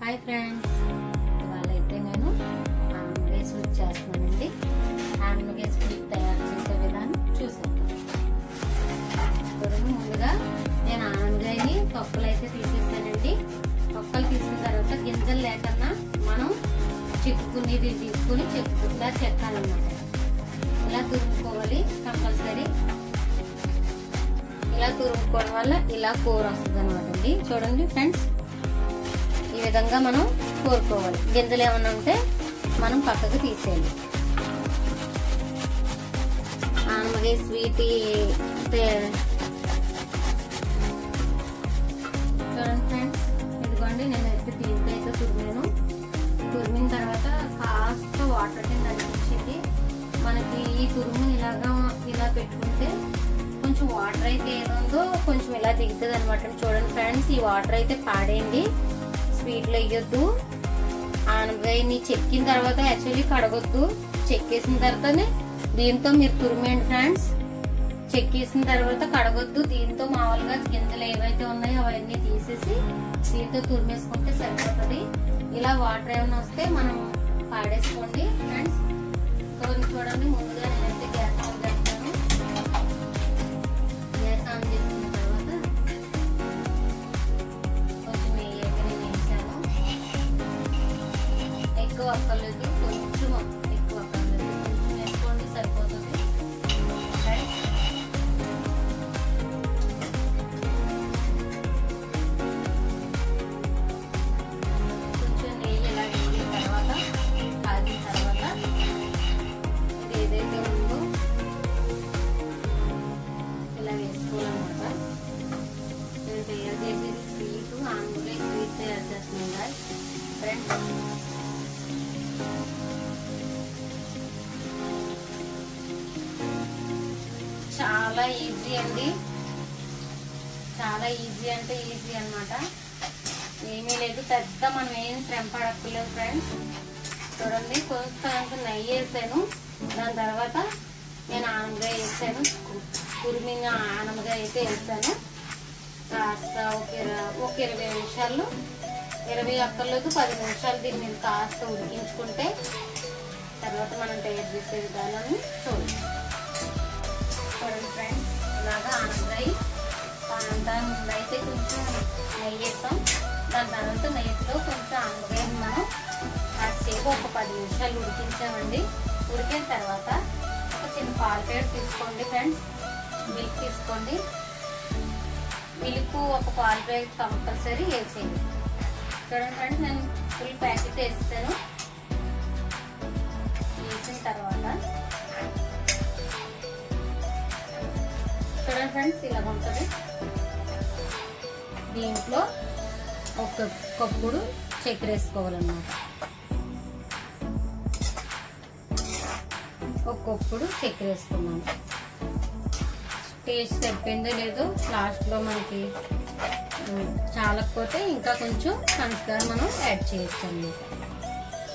Hi friends, ఇవాళ అయితే నేను ఆనపకాయ స్వీట్ చేస్తున్నానండి. ఆనపకాయ స్వీట్ తయారు చేసే విధానం చూసేద్దాం. ముందుగా నేను ఆనపకాయని తొక్కలు అయితే తీసేసానండి. తొక్కలు తీసిన తర్వాత గింజలు లేకన్నా మనం చెక్కుకునేది తీసుకుని చెక్కులా చెక్కాలన్నమాట. ఇలా తురుముకోవాలి కంపల్సరీ. ఇలా తురుముకోవడం వల్ల ఇలా కూర వస్తుంది అనమాట అండి. చూడండి ఫ్రెండ్స్, ఈ విధంగా మనం కోరుకోవాలి. గింజలు ఏమన్నా ఉంటే మనం పక్కకు తీసేయాలి. ఆనపకాయ స్వీట్ చూడండి ఫ్రెండ్స్, ఇదిగోండి నేను అయితే దీంతో అయితే తురిమాను. తురిమిన తర్వాత కాస్త వాటర్ కింద అనిపించింది. మనకి ఈ తురుము ఇలా పెట్టుకుంటే కొంచెం వాటర్ అయితే ఏముందో కొంచెం ఇలా దిగుతుంది అనమాట. చూడండి ఫ్రెండ్స్, ఈ వాటర్ అయితే పాడేయండి, స్వీట్లో వేయొద్దు. ఆనపకాయని చెక్కిన తర్వాత యాక్చువల్లీ కడగొద్దు. చెక్కేసిన తర్వాతనే దీంతో మీరు తురిమేయండి ఫ్రెండ్స్. చెక్కేసిన తర్వాత కడగొద్దు. దీంతో మామూలుగా గింజలు ఏవైతే ఉన్నాయో అవన్నీ తీసేసి దీంతో తురిమేసుకుంటే సరిపోతుంది. ఇలా వాటర్ ఏమైనా వస్తే మనం పాడేసుకోండి ఫ్రెండ్స్. చూడండి, ముందుగా నేనైతే గ్యాస్ ఆన్ చేస్తాను. గ్యాస్ ఆన్ చేసిన తర్వాత కొంచెం ఎక్కువ అక్కర్లేదు, కొంచెం ఎక్కువ అక్కర్లేదు, కొంచెం వేసుకోండి సరిపోతుంది. కొంచెం నెయ్యి ఇలా వేగిన తర్వాత కాగిన తర్వాత ఇది ఏదైతే ఉందో ఇలా వేసుకోవాలన్నమాట. నేను తయారు చేసేది స్వీట్ ఆనపకాయ స్వీట్ తయారు చేస్తున్నాను ఫ్రెండ్స్. చాలా ఈజీ అండి, చాలా ఈజీ అంటే ఈజీ అన్నమాట. ఏమీ లేదు, పెద్ద మనం ఏం శ్రమ పడక్కర్లేదు ఫ్రెండ్స్. చూడండి, కొంచెం నెయ్యి వేసాను. దాని తర్వాత నేను ఆనపకాయ వేసాను, తురిమిన ఆనపకాయ అయితే వేసాను. కాస్త ఒక 20 నిమిషాలు, 20 అక్కర్లేదు 10 నిమిషాలు దీన్ని కాస్త ఉడికించుకుంటే తర్వాత మనం తయారు చేసే విధానాన్ని చూడండి. చూడండి ఫ్రెండ్స్, ఇలాగా ఆనపకాయ దాని ముందైతే కొంచెం నెయ్యి వేస్తాం. దాని తర్వాత నెయ్యిలో కొంచెం ఆనపకాయ మనం కాసేపు ఒక 10 నిమిషాలు ఉడికించామండి. ఉడికిన తర్వాత ఒక చిన్న పాల ప్యాకెట్ తీసుకోండి ఫ్రెండ్స్. మిల్క్ తీసుకోండి. మిల్క్ ఒక పాల ప్యాకెట్ కంపల్సరీ వేసేయండి. చూడండి ఫ్రెండ్స్, నేను ఫుల్ ప్యాకెట్ వేస్తాను. వేసిన తర్వాత చూడండి ఫ్రెండ్స్, ఇలా ఉంటుంది. దీంట్లో ఒక కప్పుడు చక్కెర వేసుకోవాలన్నమాట. ఒక కప్పుడు చక్కెర వేసుకున్నాను. టేస్ట్ సరిపోయిందో లేదో లాస్ట్లో మనకి చాలకపోతే ఇంకా కొంచెం పంచదార మనం యాడ్ చేయొచ్చు అన్నమాట.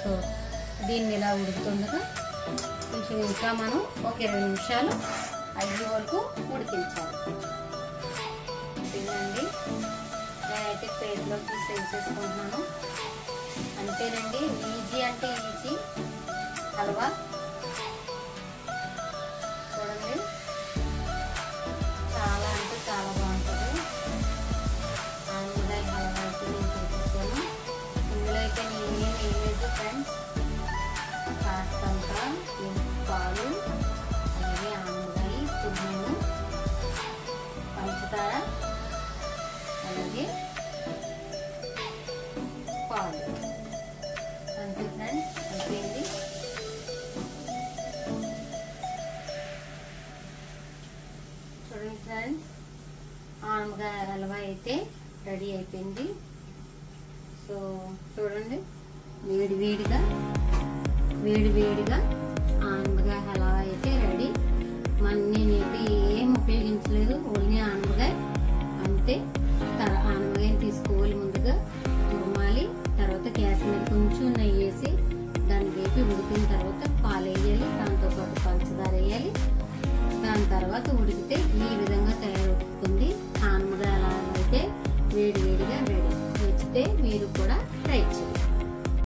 సో దీన్ని ఇలా ఉడుకుతుండగా కొంచెం ఇంకా మనం ఒక 20 నిమిషాలు అయ్యే వరకు ఉడికించాలి. తినండి, నేనైతే ప్లేట్లోకి సేవ్ చేసుకుంటున్నాను. అంతేనండి, ఈజీ అంటే ఈజీ హల్వా. చూడండి, చాలా అంటే చాలా బాగుంటుంది. ఆనపకాయ హల్వా అయితే నేను చూపిస్తాను. ఇందులో అయితే నేనేం వేయలేదు ఫ్రెండ్స్. కాస్తంత పాలు, అలాగే ఆనపకాయ తురిమాను, పంచదార, అలాగే పాలు. అంతే ఫ్రెండ్స్, అయిపోయింది. చూడండి ఫ్రెండ్స్, ఆనపకాయ హల్వా అయితే రెడీ అయిపోయింది. సో చూడండి, వేడివేడిగా ఆనపకాయ హల్వా అయితే రెడీ. నేనైతే ఏం ఉపయోగించలేదు, ఓన్లీ ఆనపకాయ అంతే. ఆనపకాయని తీసుకోవాలి, ముందుగా తురమాలి. తర్వాత గ్యాస్ మీద కొంచెం నెయ్యి వేసి దాన్ని వేపి ఉడికిన తర్వాత పాలు వేయాలి, దాంతోపాటు పంచదార వేయాలి. దాని తర్వాత ఉడికితే ఈ విధంగా తయారవుతుంది ఆనపకాయ హల్వా అయితే. వేడివేడిగా రెడీ. నచ్చితే మీరు కూడా ట్రై చేయండి.